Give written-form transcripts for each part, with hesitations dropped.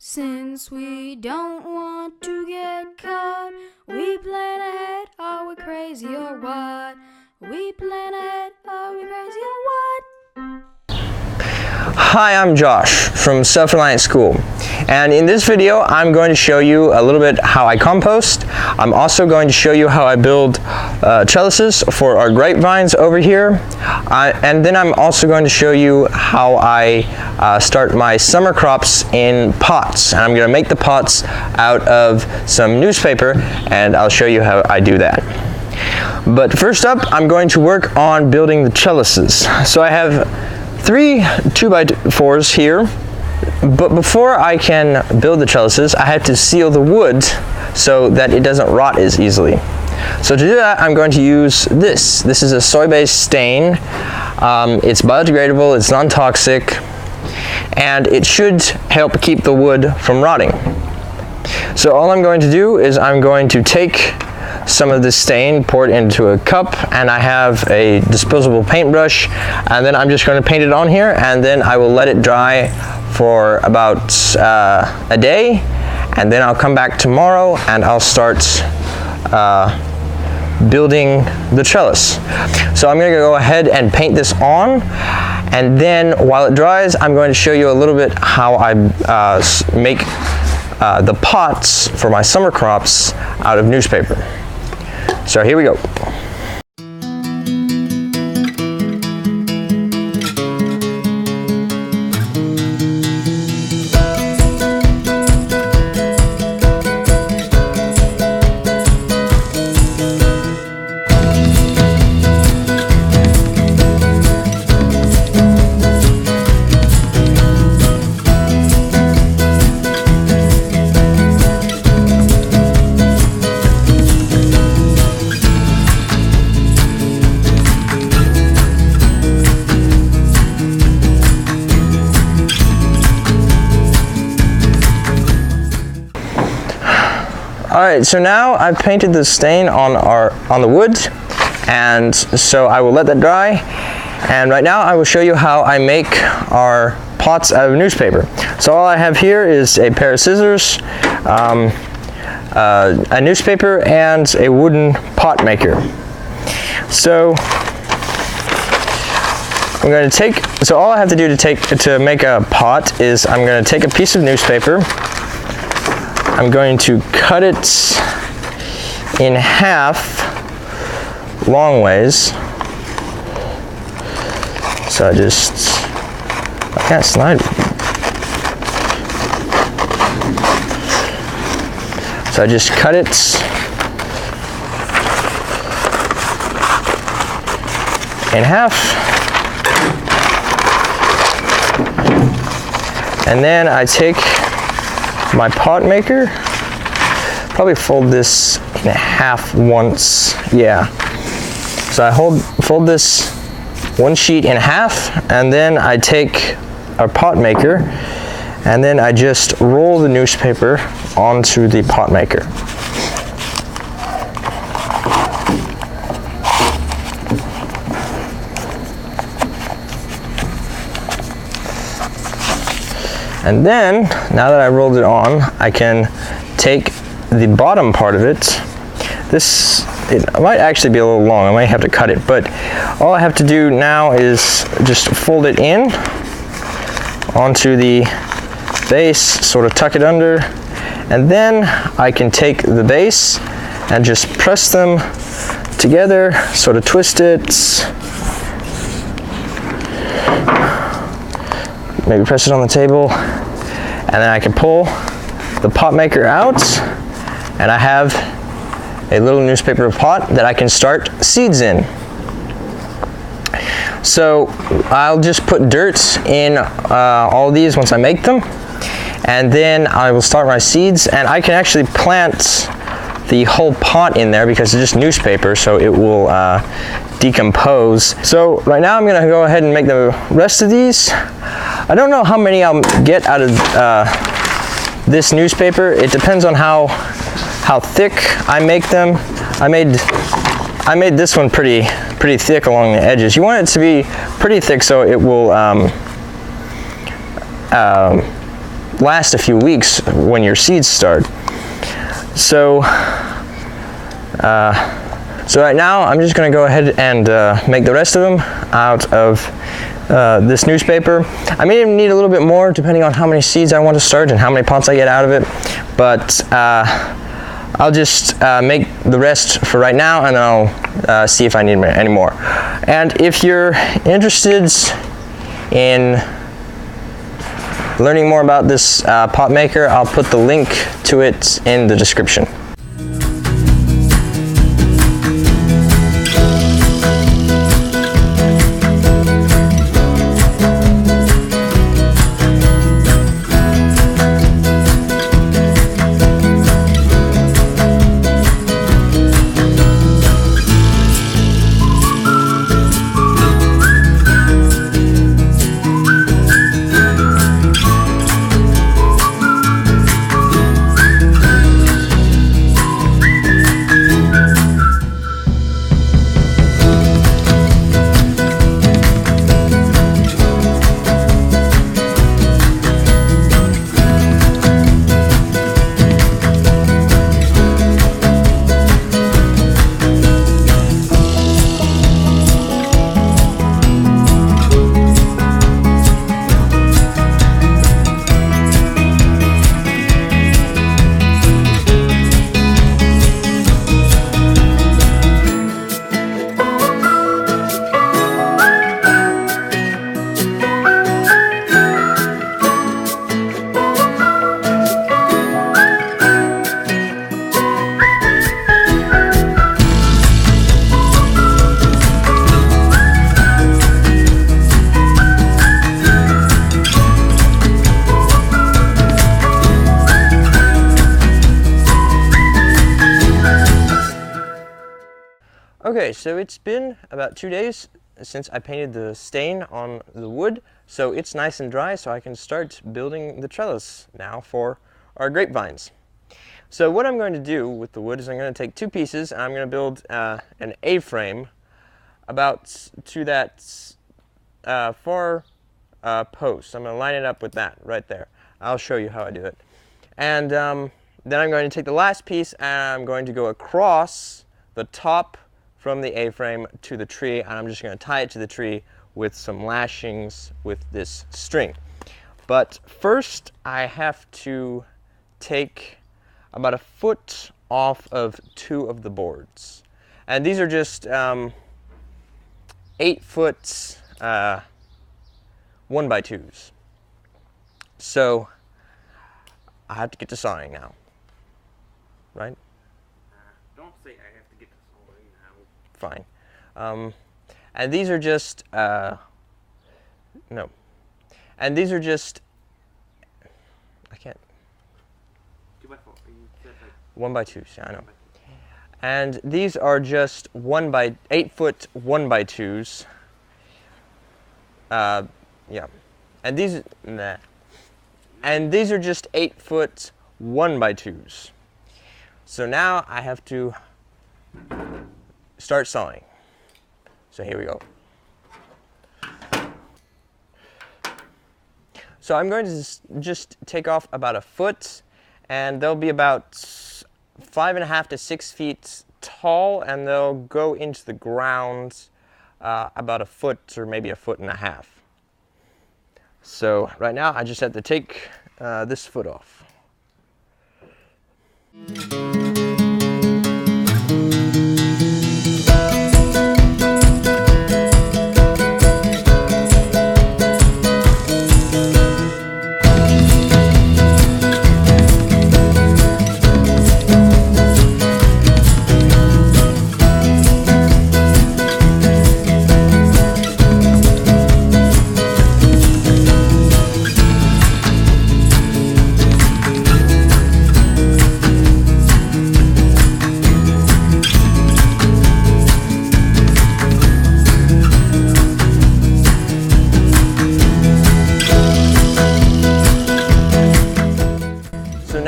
Since we don't want to get caught, we plan ahead, are we crazy or what? We plan ahead, are we crazy or what? Hi, I'm Josh from Self Reliant School, and in this video I'm going to show you a little bit how I compost. I'm also going to show you how I build trellises for our grapevines over here, and then I'm also going to show you how I start my summer crops in pots, and I'm going to make the pots out of some newspaper, and I'll show you how I do that. But first up, I'm going to work on building the trellises. So I have 3 2x4s here, but before I can build the trellises, I have to seal the wood so that it doesn't rot as easily. So to do that, I'm going to use this. This is a soy-based stain. It's biodegradable, it's non-toxic, and it should help keep the wood from rotting. So all I'm going to do is I'm going to take some of this stain, pour it into a cup, and I have a disposable paintbrush, and then I'm just going to paint it on here, and then I will let it dry for about a day, and then I'll come back tomorrow and I'll start building the trellis. So I'm going to go ahead and paint this on, and then while it dries, I'm going to show you a little bit how I make the pots for my summer crops out of newspaper. So here we go. Alright, so now I've painted the stain on the wood, and so I will let that dry, and right now I will show you how I make our pots out of newspaper. So all I have here is a pair of scissors, a newspaper, and a wooden pot maker. So I'm going to take, so all I have to do to make a pot is I'm going to take a piece of newspaper. I'm going to cut it in half long ways. So I can't slide. So I just cut it in half. And then I take my pot maker, probably fold this in half once, yeah. So I fold this one sheet in half, and then I take our pot maker, and then I just roll the newspaper onto the pot maker. And then, now that I rolled it on, I can take the bottom part of it. It might actually be a little long, I might have to cut it, but all I have to do now is just fold it in onto the base, sort of tuck it under, and then I can take the base and just press them together, sort of twist it, maybe press it on the table, and then I can pull the pot maker out, and I have a little newspaper pot that I can start seeds in. So I'll just put dirt in all of these once I make them, and then I will start my seeds, and I can actually plant the whole pot in there because it's just newspaper, so it will decompose. So right now I'm going to go ahead and make the rest of these. I don't know how many I'll get out of this newspaper. It depends on how thick I make them. I made this one pretty thick along the edges. You want it to be pretty thick so it will last a few weeks when your seeds start. So right now I'm just going to go ahead and make the rest of them out of this newspaper. I may even need a little bit more depending on how many seeds I want to start and how many pots I get out of it, but I'll just make the rest for right now, and then I'll see if I need any more. And if you're interested in learning more about this pot maker, I'll put the link to it in the description. Okay, so it's been about 2 days since I painted the stain on the wood, so it's nice and dry, so I can start building the trellis now for our grapevines. So what I'm going to do with the wood is I'm going to take 2 pieces and I'm going to build an A-frame about to that far post. I'm going to line it up with that right there. I'll show you how I do it. And then I'm going to take the last piece and I'm going to go across the top from the A-frame to the tree, and I'm just going to tie it to the tree with some lashings with this string. But first I have to take about 1 foot off of 2 of the boards, and these are just 8-foot 1x2s. So I have to get to sawing now, right? Don't say I have to get to sawing now. Fine. And these are just no. And these are just, I can't. 2x4. You said like 1x2s. Yeah, I know. And these are just 8-foot 1x2s. Yeah. And these And these are just 8-foot 1x2s. So now I have to start sawing. So here we go. So I'm going to just take off about 1 foot, and they'll be about 5.5 to 6 feet tall, and they'll go into the ground about 1 foot or maybe 1.5 feet. So right now I just have to take this foot off.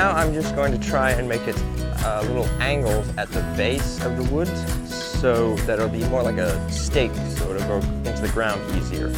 I'm just going to try and make it little angles at the base of the wood so that it'll be more like a stake, so it'll go into the ground easier.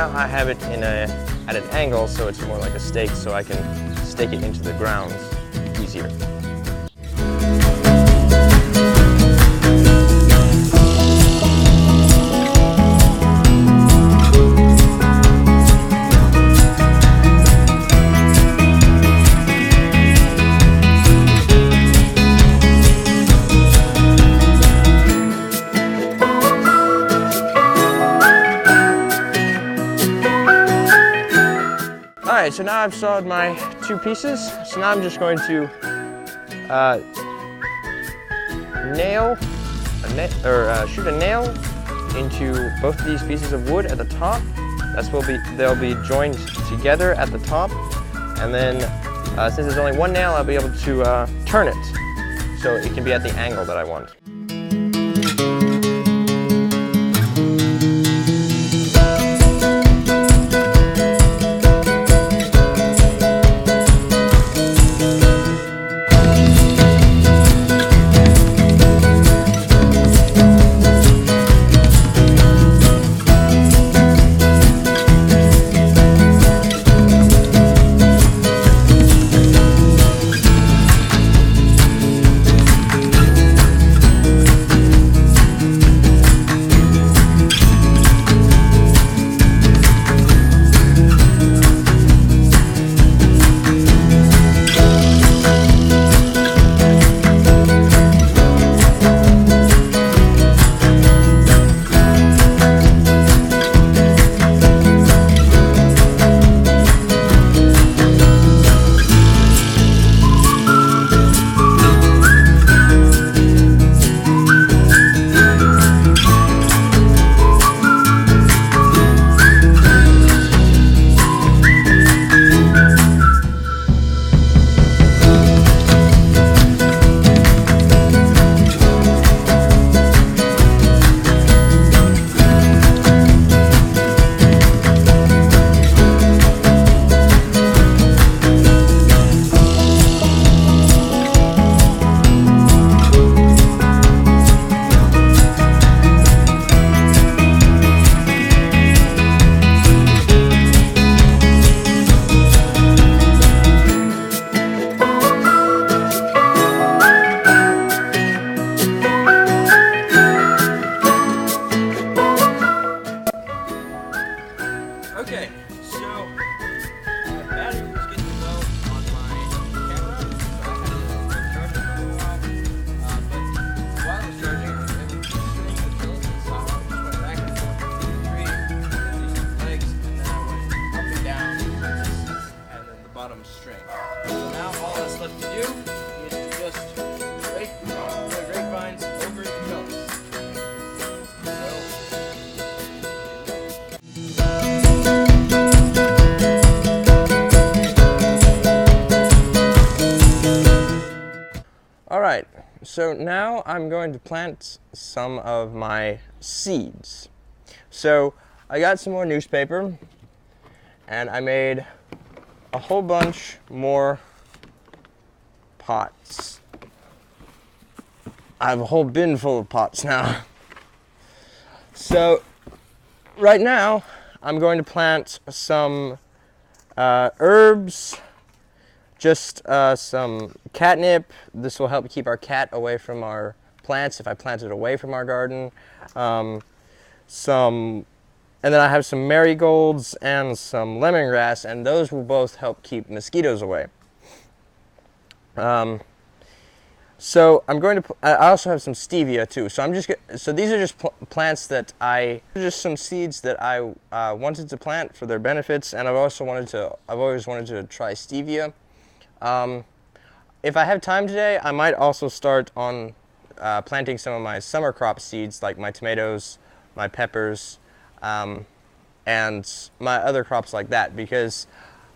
now I have it at an angle, so it's more like a stake, so I can stake it into the ground easier. Alright, so now I've sawed my 2 pieces, so now I'm just going to shoot a nail into both of these pieces of wood at the top. They'll be joined together at the top, and then since there's only one nail, I'll be able to turn it so it can be at the angle that I want. Okay, so the battery was getting low on my camera, so I had to charge it for a while. But while I was charging, I was able to string the trellises, so I just went back and forth between the tree, these legs, and then I went up and down, and then the bottom string. So now all that's left to do is to just rake the grapevines over the trellis. Alright, so now I'm going to plant some of my seeds. So I got some more newspaper and I made a whole bunch more pots. I have a whole bin full of pots now. So right now I'm going to plant some herbs, just some catnip. This will help keep our cat away from our plants if I plant it away from our garden. And then I have some marigolds and some lemongrass, and those will both help keep mosquitoes away. So I'm going to. I also have some stevia too. So so these are just plants that just some seeds that I wanted to plant for their benefits, and I've always wanted to try stevia. If I have time today, I might also start on planting some of my summer crop seeds, like my tomatoes, my peppers, and my other crops like that, because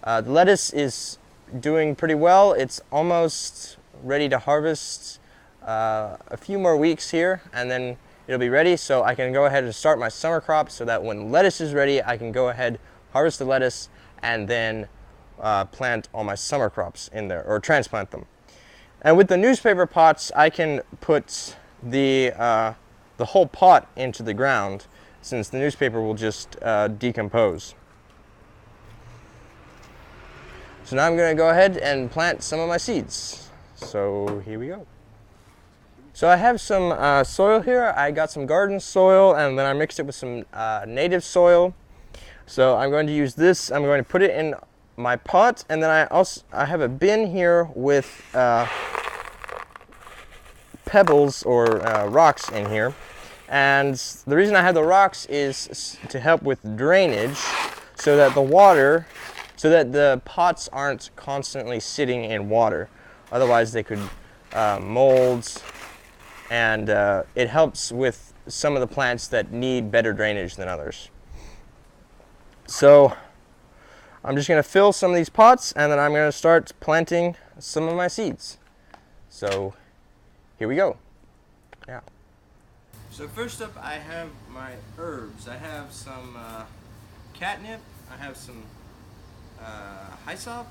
the lettuce is doing pretty well. It's almost ready to harvest. A few more weeks here, and then it'll be ready, so I can go ahead and start my summer crop, so that when lettuce is ready, I can go ahead, harvest the lettuce, and then plant all my summer crops in there, or transplant them. And with the newspaper pots, I can put the whole pot into the ground. since the newspaper will just decompose. So now I'm going to go ahead and plant some of my seeds. So here we go. So I have some soil here. I got some garden soil and then I mixed it with some native soil. So I'm going to use this. I'm going to put it in my pot, and then I have a bin here with pebbles or rocks in here. And the reason I have the rocks is to help with drainage, so that the pots aren't constantly sitting in water. Otherwise they could mold, and it helps with some of the plants that need better drainage than others. So I'm just going to fill some of these pots, and then I'm going to start planting some of my seeds. So here we go. Yeah. So first up, I have my herbs. I have some catnip. I have some hyssop.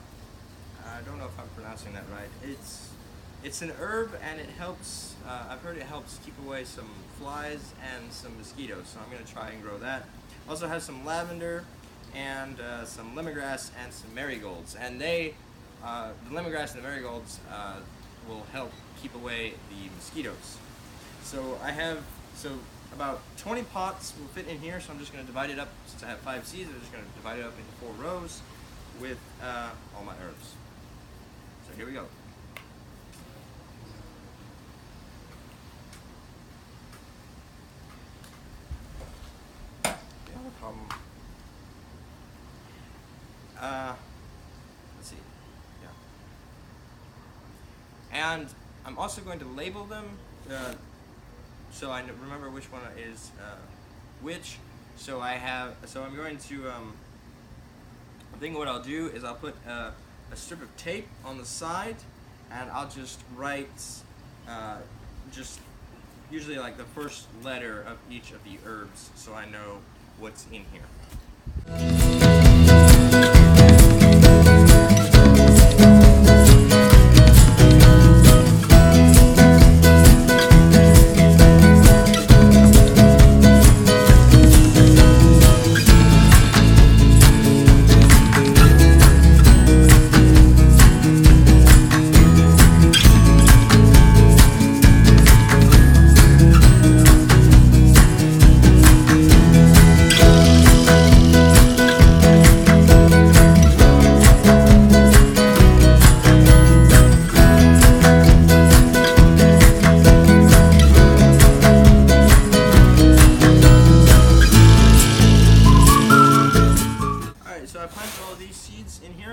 I don't know if I'm pronouncing that right. It's an herb, and it helps. I've heard it helps keep away some flies and some mosquitoes. So I'm going to try and grow that. Also have some lavender and some lemongrass and some marigolds. And the lemongrass and the marigolds will help keep away the mosquitoes. So about 20 pots will fit in here, so I'm just going to divide it up. Since I have 5 seeds, I'm just going to divide it up into 4 rows with all my herbs. So here we go. No problem. Let's see. Yeah. And I'm also going to label them so I remember which one is which. So I'm going to I think what I'll do is I'll put a strip of tape on the side, and I'll just write just usually like the first letter of each of the herbs, so I know what's in here.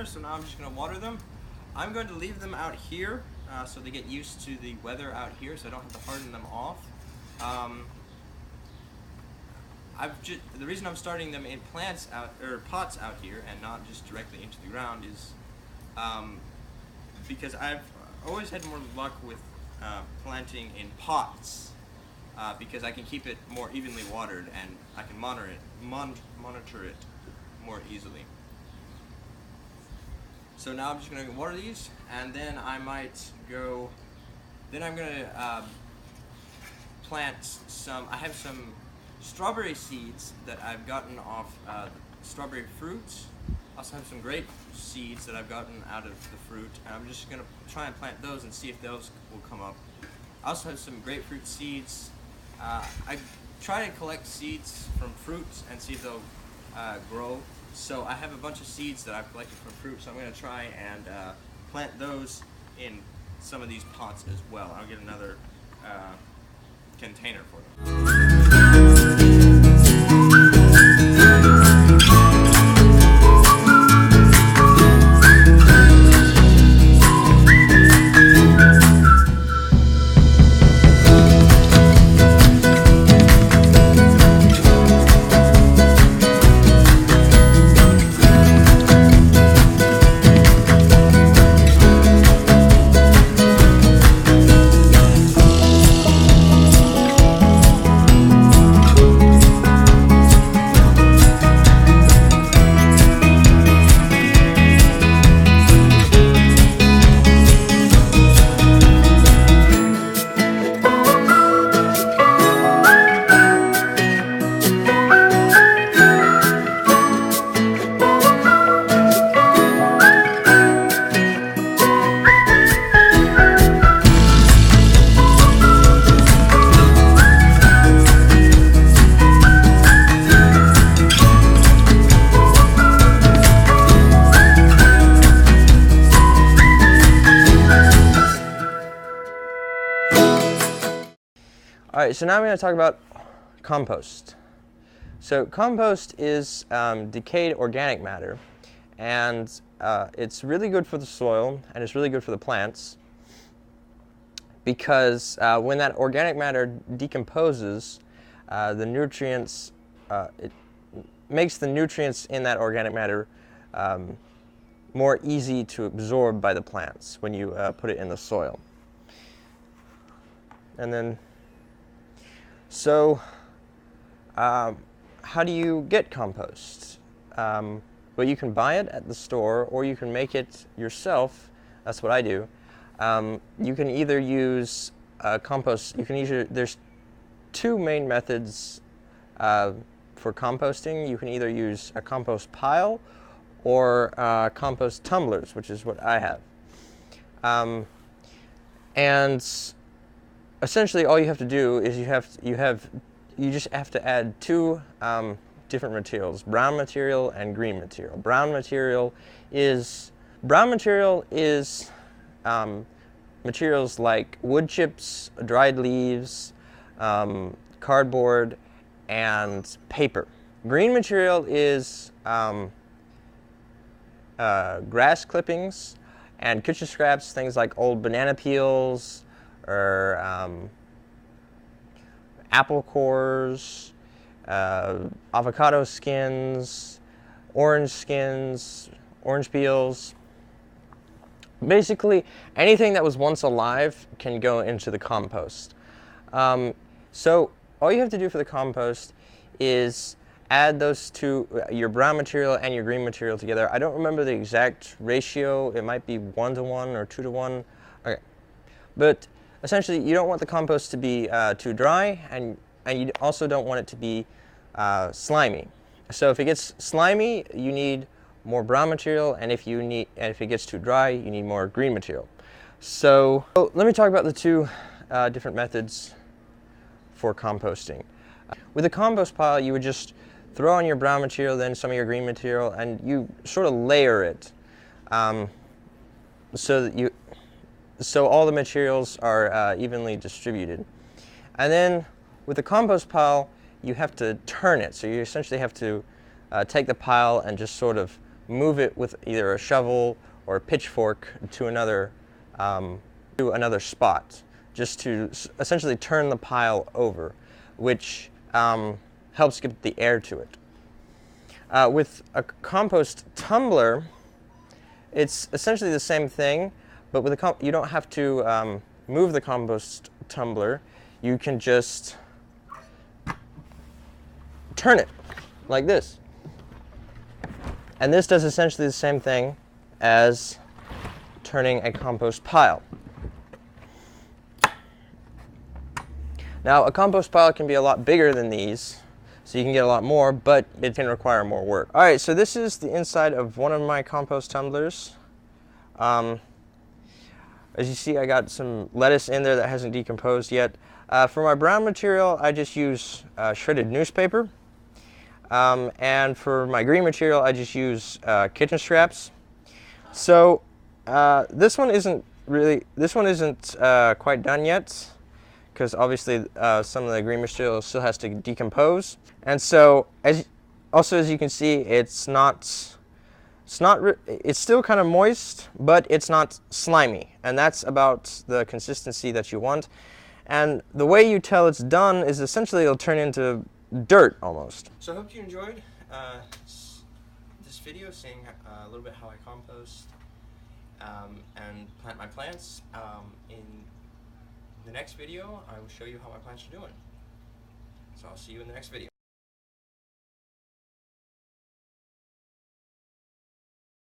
So now I'm just going to water them. I'm going to leave them out here so they get used to the weather out here, so I don't have to harden them off. The reason I'm starting them in pots out here and not just directly into the ground is because I've always had more luck with planting in pots because I can keep it more evenly watered and I can monitor it more easily. So now I'm just going to water these, and then I'm going to plant some. I have some strawberry seeds that I've gotten off strawberry fruits. I also have some grape seeds that I've gotten out of the fruit, and I'm just going to try and plant those and see if those will come up. I also have some grapefruit seeds. I try to collect seeds from fruits and see if they'll grow. So I have a bunch of seeds that I've collected from fruit, so I'm going to try and plant those in some of these pots as well. I'll get another container for them. Alright, so now I'm going to talk about compost. So compost is decayed organic matter, and it's really good for the soil and it's really good for the plants because when that organic matter decomposes, the nutrients, it makes the nutrients in that organic matter more easy to absorb by the plants when you put it in the soil. And then, so how do you get compost? Well, you can buy it at the store or you can make it yourself. That's what I do. You can either use compost, there's two main methods for composting. You can either use a compost pile or compost tumblers, which is what I have. And essentially all you have to do is you just have to add two different materials, brown material and green material. Brown material is materials like wood chips, dried leaves, cardboard, and paper. Green material is grass clippings and kitchen scraps, things like old banana peels or apple cores, avocado skins, orange peels. Basically, anything that was once alive can go into the compost. So all you have to do for the compost is add those two, your brown material and your green material together. I don't remember the exact ratio. It might be 1 to 1 or 2 to 1. Okay, but essentially, you don't want the compost to be too dry, and you also don't want it to be slimy. So if it gets slimy, you need more brown material, and if it gets too dry, you need more green material. So let me talk about the two different methods for composting. With a compost pile, you would just throw on your brown material, then some of your green material, and you sort of layer it so all the materials are evenly distributed. And then with the compost pile, you have to turn it. So you essentially have to take the pile and just sort of move it with either a shovel or a pitchfork to another spot, just to essentially turn the pile over, which helps get the air to it. With a compost tumbler, it's essentially the same thing, but with you don't have to move the compost tumbler. You can just turn it like this. And this does essentially the same thing as turning a compost pile. Now, a compost pile can be a lot bigger than these, so you can get a lot more, but it can require more work. All right, so this is the inside of one of my compost tumblers. As you see, I got some lettuce in there that hasn't decomposed yet. For my brown material, I just use shredded newspaper. And for my green material, I just use kitchen scraps. So this one isn't quite done yet, because obviously some of the green material still has to decompose. And so, as you can see, it's still kind of moist, but it's not slimy, and that's about the consistency that you want. And the way you tell it's done is essentially it'll turn into dirt almost. So I hope you enjoyed this video, seeing a little bit how I compost and plant my plants. In the next video, I will show you how my plants are doing. So I'll see you in the next video.